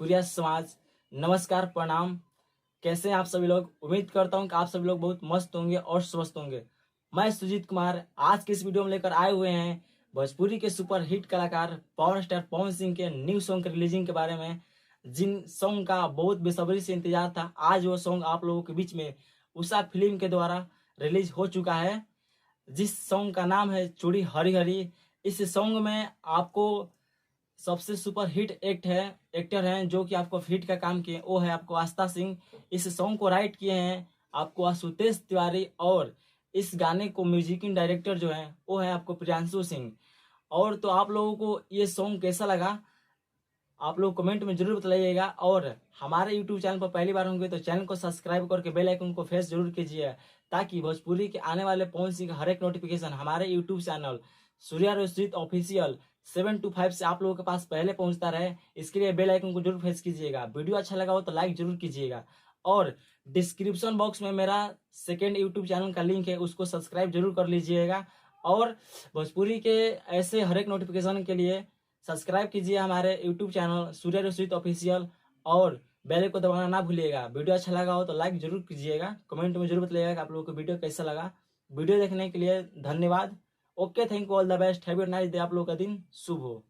भोजपुरिया समाज, नमस्कार, प्रणाम। कैसे हैं आप सभी लोग? उम्मीद करता हूँ कि आप सभी लोग बहुत मस्त होंगे और स्वस्थ होंगे। मैं सुजीत कुमार आज के इस वीडियो में लेकर आए हुए हैं भोजपुरी के सुपर हिट कलाकार पावर स्टार पवन सिंह के न्यू सॉन्ग के रिलीजिंग के बारे में। जिन सॉन्ग का बहुत बेसब्री से इंतजार था, आज वो सॉन्ग आप लोगों के बीच में उषा फिल्म के द्वारा रिलीज हो चुका है, जिस सॉन्ग का नाम है चूड़ी हरी हरी। इस सॉन्ग में आपको सबसे सुपर हिट एक्टर हैं जो कि आपको हिट का काम किए, वो है आपको आस्था सिंह। इस सॉन्ग को राइट किए हैं आपको आशुतोष तिवारी, और इस गाने को म्यूजिक डायरेक्टर जो है वो है आपको प्रियांशु सिंह। और तो आप लोगों को ये सॉन्ग कैसा लगा आप लोग कमेंट में जरूर बताइएगा, और हमारे यूट्यूब चैनल पर पहली बार होंगे तो चैनल को सब्सक्राइब करके बेल आइकन को प्रेस जरूर कीजिए, ताकि भोजपुरी के आने वाले पवन सिंह का हर एक नोटिफिकेशन हमारे यूट्यूब चैनल सूर्या रोस्ट्रीट ऑफिशियल 725 से आप लोगों के पास पहले पहुंचता रहे। इसके लिए बेल आइकन को जरूर प्रेस कीजिएगा। वीडियो अच्छा लगा हो तो लाइक जरूर कीजिएगा, और डिस्क्रिप्शन बॉक्स में मेरा सेकेंड यूट्यूब चैनल का लिंक है, उसको सब्सक्राइब जरूर कर लीजिएगा। और भोजपुरी के ऐसे हर एक नोटिफिकेशन के लिए सब्सक्राइब कीजिए हमारे यूट्यूब चैनल सूर्य रोस्ट्रीट ऑफिशियल, और बेल को दबाना ना भूलिएगा। वीडियो अच्छा लगा हो तो लाइक जरूर कीजिएगा, कमेंट में जरूर बताइएगा कि आप लोगों को वीडियो कैसा लगा। वीडियो देखने के लिए धन्यवाद। Okay, thank you, all the best, have a nice day. आप लोगों का दिन शुभ हो।